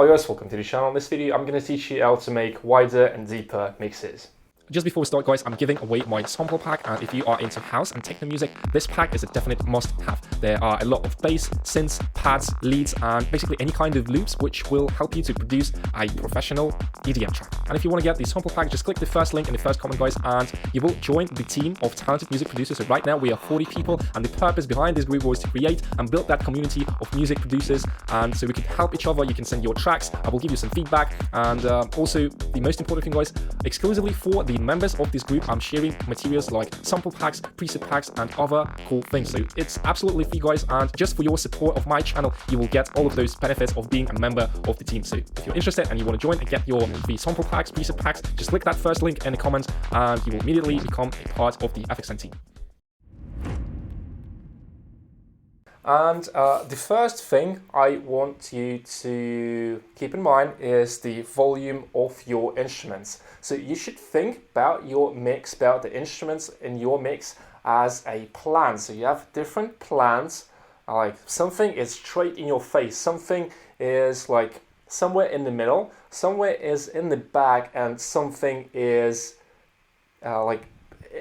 guys, welcome to the channel. In this video, I'm going to teach you how to make wider and deeper mixes. Just before we start, guys, I'm giving away my sample pack, and if you are into house and techno music, this pack is a definite must-have. There are a lot of bass, synths, pads, leads, and basically any kind of loops which will help you to produce a professional EDM track. And if you want to get the sample pack, just click the first link in the first comment, guys, and you will join the team of talented music producers. So right now we are 40 people, and the purpose behind this group was to create and build that community of music producers, and so we can help each other. You can send your tracks, I will give you some feedback, and also the most important thing, guys, exclusively for the members of this group, I'm sharing materials like sample packs, preset packs, and other cool things. So it's absolutely free, guys, and just for your support of my channel, you will get all of those benefits of being a member of the team. So if you're interested and you want to join and get your free sample packs, preset packs, just click that first link in the comments, and you will immediately become a part of the FXN team. And the first thing I want you to keep in mind is the volume of your instruments. So you should think about your mix, about the instruments in your mix as a plan. So you have different plans, like something is straight in your face, something is like somewhere in the middle, somewhere is in the back, and something is like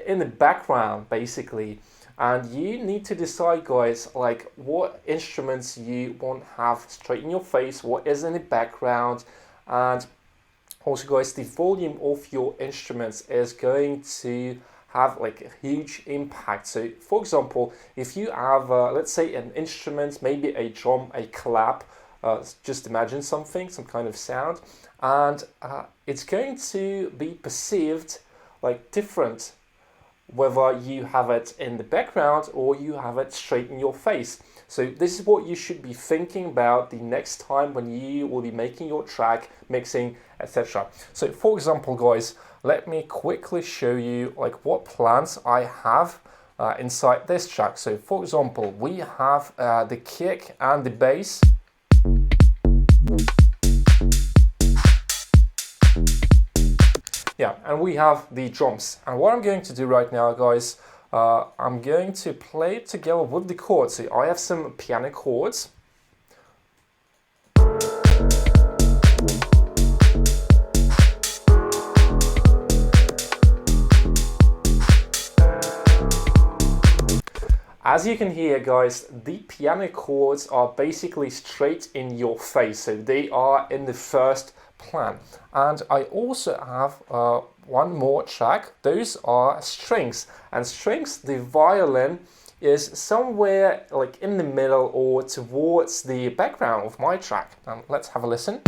in the background, basically. And you need to decide, guys, like what instruments you want to have straight in your face, what is in the background, and also, guys, the volume of your instruments is going to have like a huge impact. So, for example, if you have, let's say, an instrument, maybe a drum, a clap, just imagine something, some kind of sound, and it's going to be perceived like different whether you have it in the background or you have it straight in your face. So this is what you should be thinking about the next time when you will be making your track, mixing, etc. So for example, guys, let me quickly show you like what plans I have inside this track. So for example, we have the kick and the bass. Yeah, and we have the drums. And what I'm going to do right now, guys, I'm going to play it together with the chords. So I have some piano chords. As you can hear, guys, the piano chords are basically straight in your face. So they are in the first plan. And I also have one more track. Those are strings, and strings, the violin is somewhere like in the middle or towards the background of my track. And let's have a listen.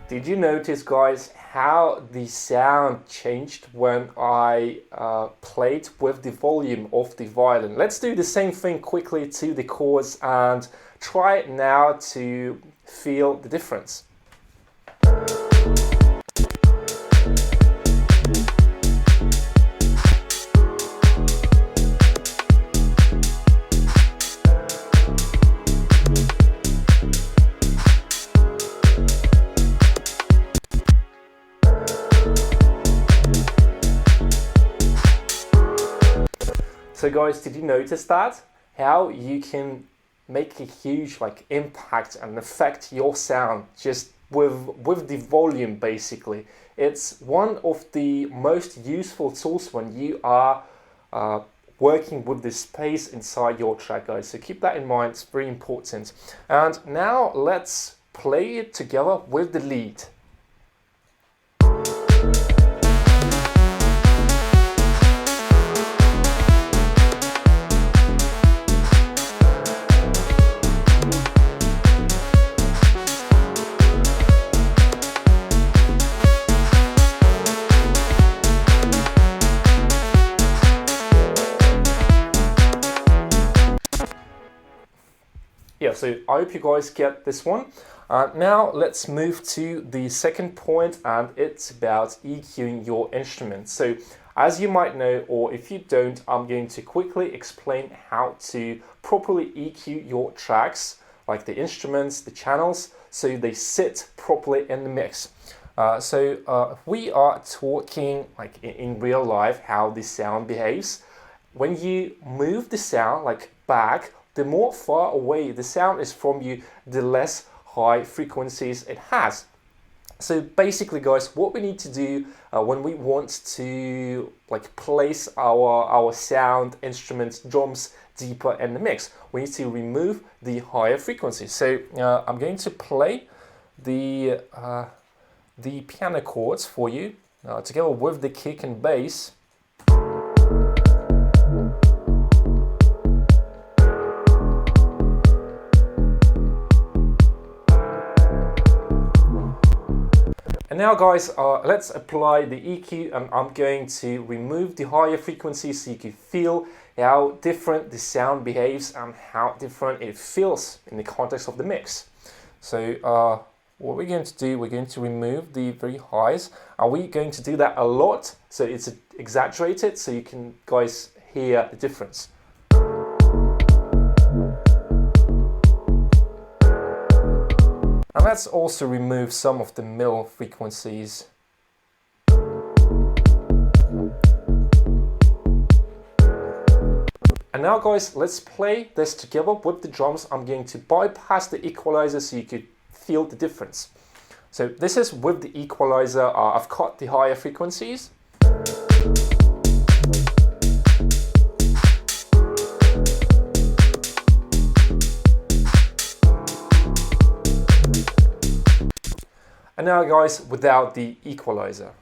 Did you notice, guys, how the sound changed when I played with the volume of the violin? Let's do the same thing quickly to the chords and try it now to feel the difference. So guys, did you notice that? How you can make a huge like impact and affect your sound just with the volume, basically. It's one of the most useful tools when you are working with the space inside your track, guys. So keep that in mind, it's very important. And now let's play it together with the lead. Yeah, so I hope you guys get this one. Now let's move to the second point, and it's about EQing your instrument. So As you might know, or if you don't, I'm going to quickly explain how to properly EQ your tracks, like the instruments, the channels, so they sit properly in the mix. We are talking like in real life how the sound behaves. When you move the sound like back, the more far away the sound is from you, the less high frequencies it has. So basically, guys, what we need to do when we want to like place our sound, instruments, drums deeper in the mix, we need to remove the higher frequencies. So I'm going to play the piano chords for you together with the kick and bass. And now, guys, let's apply the EQ, and I'm going to remove the higher frequencies so you can feel how different the sound behaves and how different it feels in the context of the mix. So what we're going to do, we're going to remove the very highs. Are we going to do that a lot so it's exaggerated so you can, guys, hear the difference? And let's also remove some of the middle frequencies. And now, guys, let's play this together with the drums. I'm going to bypass the equalizer so you could feel the difference. So this is with the equalizer. I've cut the higher frequencies. And now, guys, without the equalizer.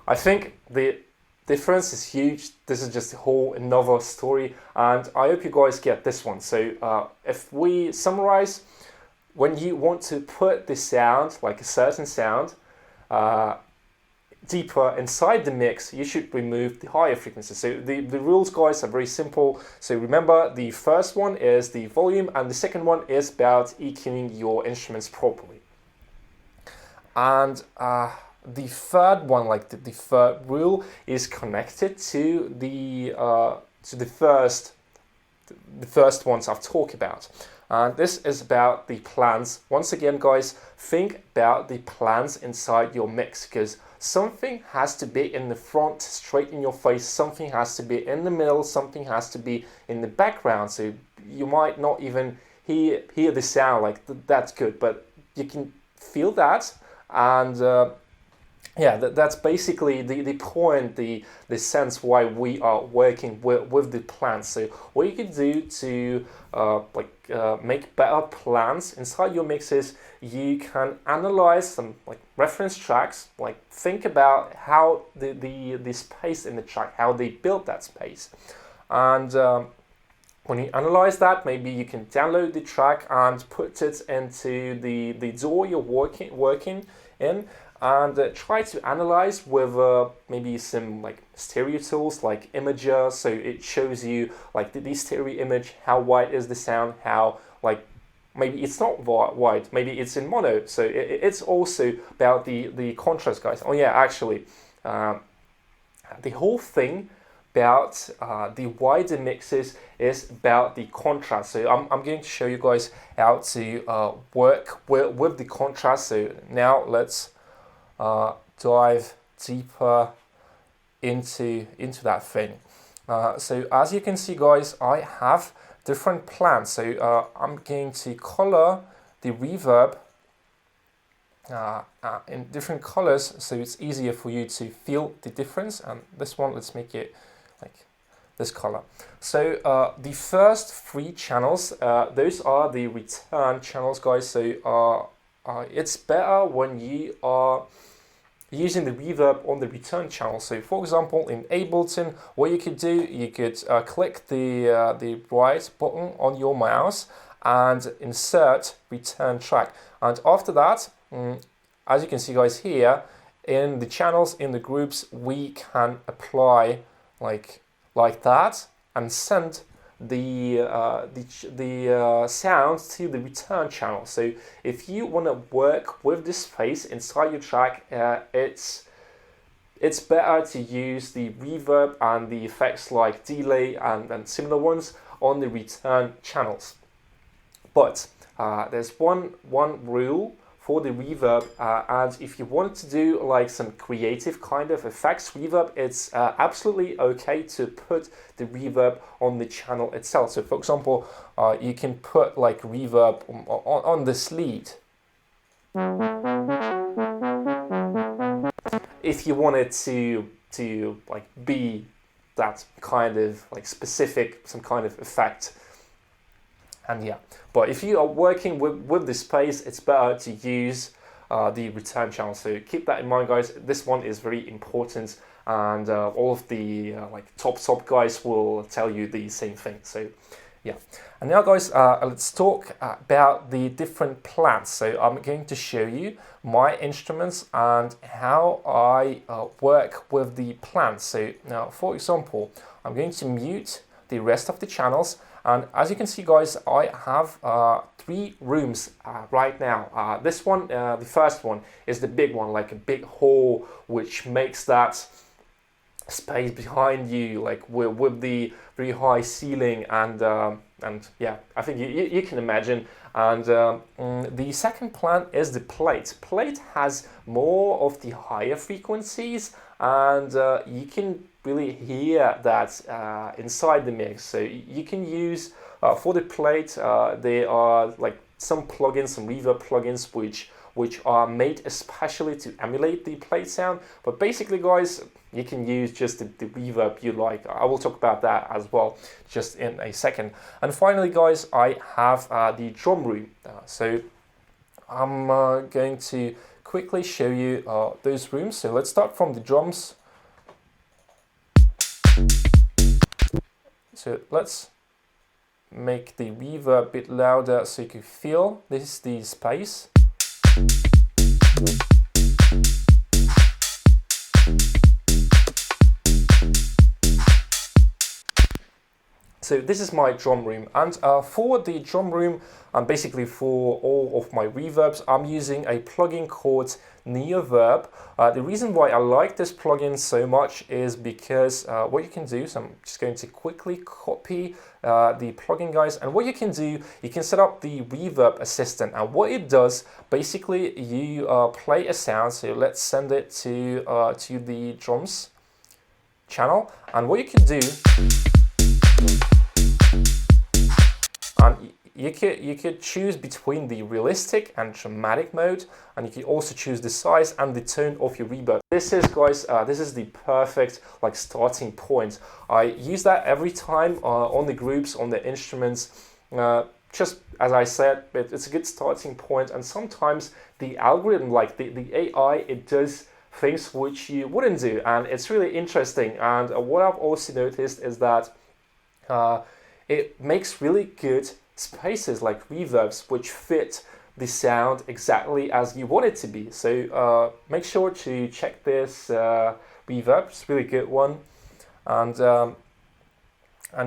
I think the difference is huge. This is just a whole another story, and I hope you guys get this one. So if we summarize, when you want to put the sound, like a certain sound, deeper inside the mix, you should remove the higher frequencies. So the rules, guys, are very simple. So remember, the first one is the volume, and the second one is about EQing your instruments properly. And the third one, like the third rule, is connected to the first ones I've talked about. And this is about the plans. Once again, guys, think about the plans inside your mix, because something has to be in the front, straight in your face, something has to be in the middle, something has to be in the background. So you might not even hear the sound, like that's good, but you can feel that. And yeah, that's basically the point, the sense why we are working with the plans. So what you can do to make better plans inside your mixes, you can analyze some like reference tracks, like think about how the space in the track, how they built that space. And when you analyze that, maybe you can download the track and put it into the DAW you're working in, and try to analyze with maybe some like stereo tools like Imager, so it shows you like the stereo image, how wide is the sound, how like maybe it's not wide, maybe it's in mono. So it's also about the contrast, guys. Oh yeah, actually, the whole thing about the wider mixes is about the contrast. So I'm going to show you guys how to work with the contrast. So now let's dive deeper into that thing. So as you can see, guys, I have different plans. So I'm going to color the reverb in different colors, so it's easier for you to feel the difference. And this one, let's make it like this color. So the first three channels, those are the return channels, guys. So it's better when you are using the reverb on the return channel. So for example, in Ableton, what you could do, you could click the right button on your mouse and insert return track. And after that, as you can see, guys, here in the channels, in the groups, we can apply like that and send the sound to the return channel. So if you want to work with the space inside your track, it's better to use the reverb and the effects like delay and similar ones on the return channels. But there's one rule for the reverb, and if you wanted to do like some creative kind of effects reverb, it's absolutely okay to put the reverb on the channel itself. So for example, you can put like reverb on this lead if you wanted to like be that kind of like specific, some kind of effect. And yeah, but if you are working with the space, it's better to use the return channel. So keep that in mind, guys. This one is very important, and all of the like top guys will tell you the same thing. So yeah, and now guys, let's talk about the different plans. So I'm going to show you my instruments and how I work with the plans. So now, for example, I'm going to mute the rest of the channels. And as you can see, guys, I have 3 rooms right now. This one, the first one, is the big one, like a big hall, which makes that space behind you, like with the very high ceiling, and yeah, I think you can imagine. And the second plan is the plate. Plate has more of the higher frequencies, and you can really hear that inside the mix. So you can use for the plate, there are like some plugins, some reverb plugins which are made especially to emulate the plate sound. But basically, guys, you can use just the reverb you like. I will talk about that as well just in a second. And finally, guys, I have the drum room. So I'm going to quickly show you those rooms. So let's start from the drums. So let's make the reverb a bit louder so you can feel this is the space. So this is my drum room, and for the drum room and basically for all of my reverbs, I'm using a plugin called Neoverb. The reason why I like this plugin so much is because what you can do, so I'm just going to quickly copy the plugin, guys, and what you can do, you can set up the reverb assistant, and what it does, basically you play a sound. So let's send it to the drums channel, and what you can do, and you could choose between the realistic and dramatic mode, and you can also choose the size and the tone of your reverb. This is, guys, this is the perfect like starting point. I use that every time on the groups, on the instruments. Just as I said, it's a good starting point, and sometimes the algorithm, like the AI, it does things which you wouldn't do, and it's really interesting. And what I've also noticed is that it makes really good spaces like reverbs which fit the sound exactly as you want it to be. So make sure to check this reverb. It's a really good one. And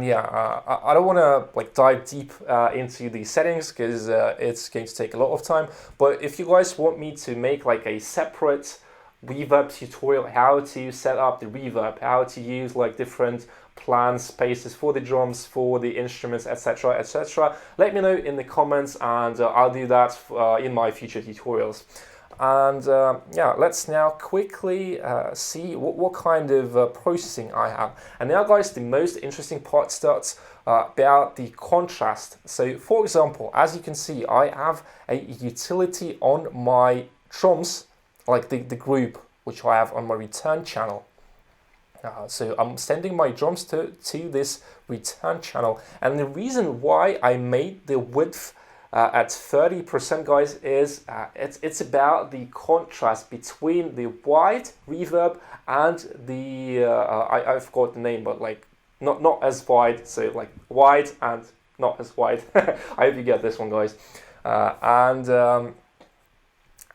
yeah, I don't want to like dive deep into the settings because it's going to take a lot of time. But if you guys want me to make like a separate reverb tutorial, how to set up the reverb, how to use like different plan spaces for the drums, for the instruments, etc., etc., let me know in the comments, and I'll do that in my future tutorials. And yeah, let's now quickly see what kind of processing I have. And now, guys, the most interesting part starts about the contrast. So for example, as you can see, I have a utility on my drums, like the group which I have on my return channel. So I'm sending my drums to this return channel, and the reason why I made the width at 30%, guys, is it's about the contrast between the wide reverb and the I forgot the name, but like not as wide, so like wide and not as wide. I hope you get this one, guys. And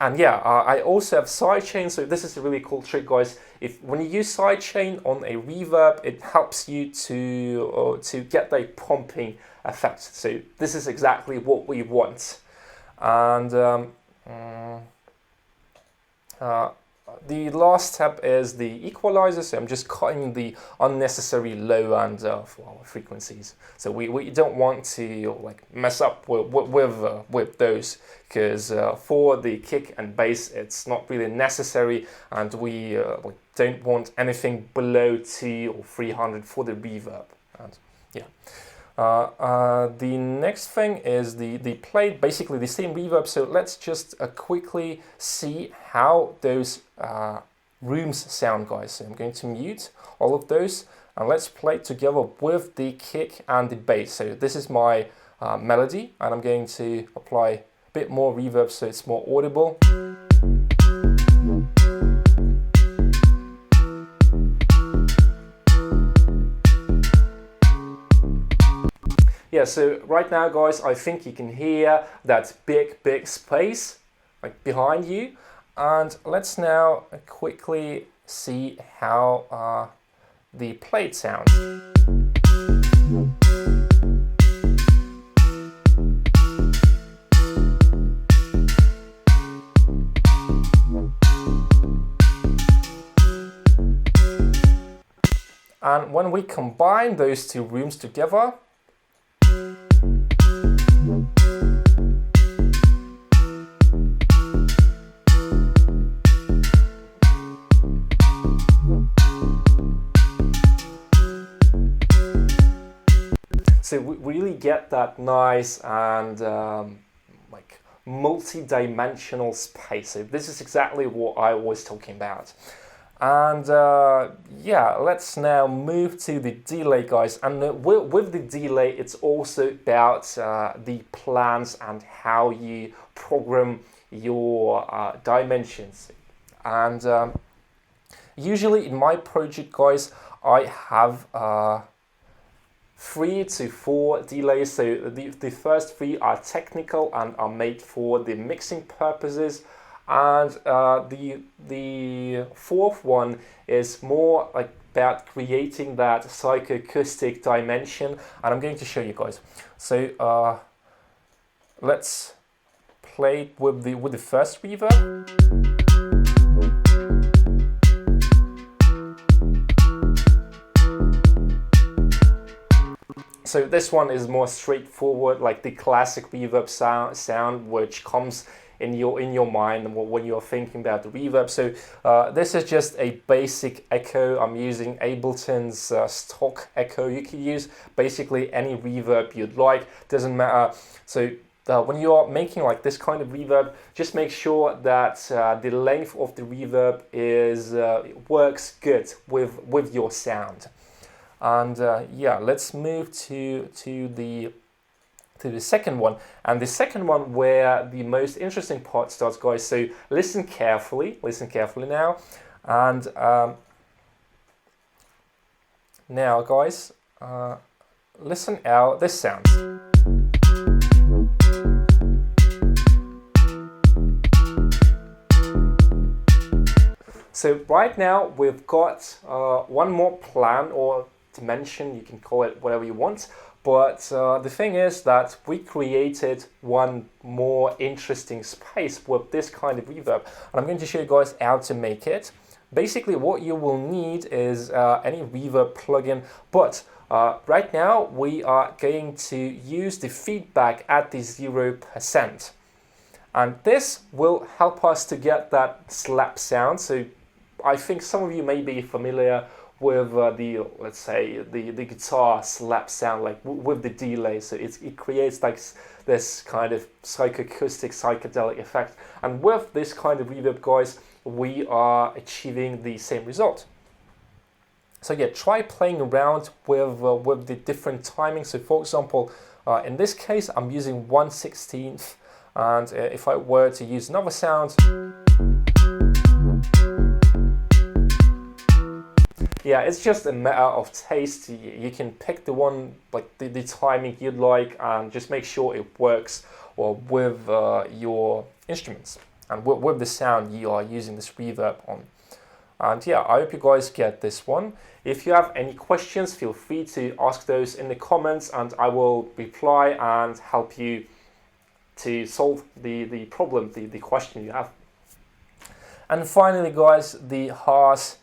And yeah, I also have sidechain, so this is a really cool trick, guys. When you use sidechain on a reverb, it helps you to get a pumping effect. So this is exactly what we want. And the last step is the equalizer. So I'm just cutting the unnecessary low end frequencies. So we don't want to like mess up with those, because for the kick and bass it's not really necessary, and we don't want anything below 2 or 300 for the reverb. And yeah. The next thing is the plate, basically the same reverb. So let's just quickly see how those rooms sound, guys. So I'm going to mute all of those and let's play it together with the kick and the bass. So this is my melody, and I'm going to apply a bit more reverb so it's more audible. Yeah, so right now, guys, I think you can hear that big space like behind you. And let's now quickly see how the plate sounds. And when we combine those two rooms together, so we really get that nice and like multi-dimensional space. So this is exactly what I was talking about. And yeah, let's now move to the delay, guys. And with the delay, it's also about the plans and how you program your dimensions. And usually in my project, guys, I have 3 to 4 delays. So the first 3 are technical and are made for the mixing purposes. And the fourth one is more like about creating that psychoacoustic dimension, and I'm going to show you guys. So let's play it with the first reverb. So this one is more straightforward, like the classic reverb sound which comes in your mind when you're thinking about the reverb. So this is just a basic echo. I'm using Ableton's stock echo. You can use basically any reverb you'd like, doesn't matter. So when you are making like this kind of reverb, just make sure that the length of the reverb works good with your sound. And yeah, let's move to the second one, and the second one where the most interesting part starts, guys. So listen carefully now, and now, guys, listen out this sound. So right now we've got one more plan or dimension, you can call it whatever you want. But the thing is that we created one more interesting space with this kind of reverb, and I'm going to show you guys how to make it. Basically, what you will need is any reverb plugin, but right now we are going to use the feedback at the 0%. And this will help us to get that slap sound. So I think some of you may be familiar with let's say the guitar slap sound, like with the delay. So it creates like this kind of psychoacoustic psychedelic effect, and with this kind of reverb, guys, we are achieving the same result. So yeah, try playing around with the different timings. So for example, in this case I'm using 1/16, and if I were to use another sound, yeah, it's just a matter of taste. You can pick the one, like the timing you'd like, and just make sure it works with your instruments. and with the sound you are using this reverb on. And yeah, I hope you guys get this one. If you have any questions, feel free to ask those in the comments and I will reply and help you to solve the problem, the question you have. And finally guys, the harsh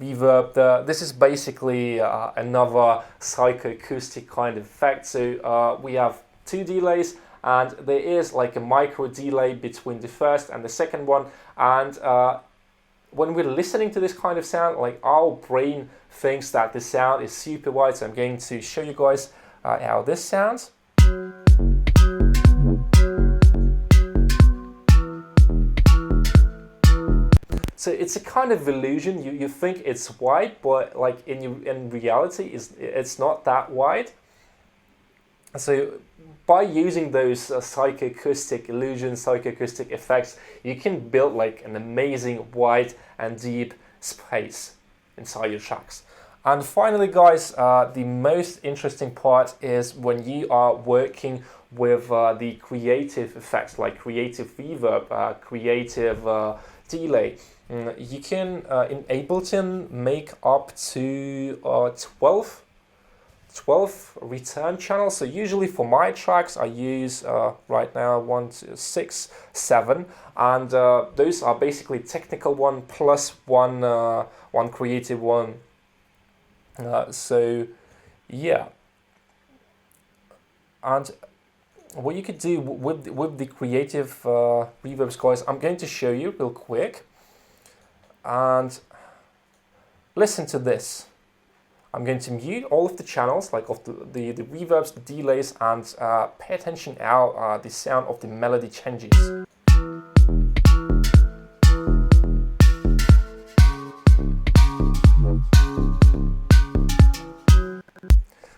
reverb. This is basically another psychoacoustic kind of effect. So we have two delays and there is like a micro delay between the first and the second one, and when we're listening to this kind of sound, like our brain thinks that the sound is super wide. So I'm going to show you guys how this sounds. So it's a kind of illusion. You think it's wide, but like in reality, it's not that wide. So by using those psychoacoustic illusions, psychoacoustic effects, you can build like an amazing wide and deep space inside your tracks. And finally guys, the most interesting part is when you are working with the creative effects, like creative reverb, creative delay. You can in Ableton make up to 12 return channels. So usually for my tracks I use right now 1, 2, 6, 7, and those are basically technical one plus one creative one. So yeah, and what you could do with the creative reverbs, guys, I'm going to show you real quick. And listen to this. I'm going to mute all of the channels, like of the reverbs, the delays, and pay attention how the sound of the melody changes.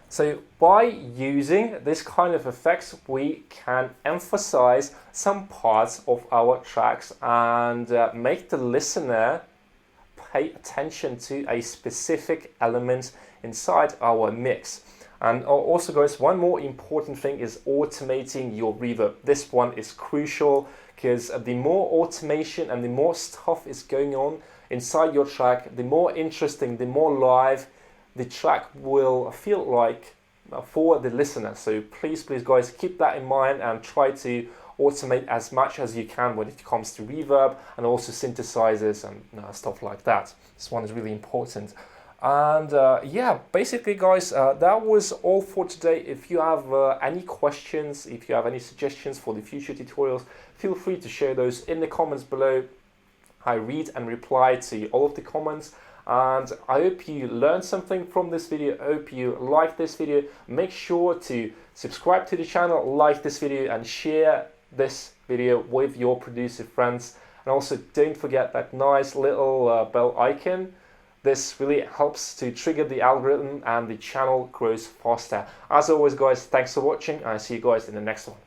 So by using this kind of effects, we can emphasize some parts of our tracks and make the listener pay attention to a specific element inside our mix. And also guys, one more important thing is automating your reverb. This one is crucial because the more automation and the more stuff is going on inside your track, the more interesting, the more live the track will feel like for the listener. So please guys, keep that in mind and try to automate as much as you can when it comes to reverb and also synthesizers and stuff like that. This one is really important. And yeah, basically guys, that was all for today. If you have any questions, if you have any suggestions for the future tutorials, feel free to share those in the comments below. I read and reply to all of the comments. And I hope you learned something from this video. I hope you like this video. Make sure to subscribe to the channel, like this video, and share this video with your producer friends. And also don't forget that nice little bell icon. This really helps to trigger the algorithm and the channel grows faster. As always guys, thanks for watching and I'll see you guys in the next one.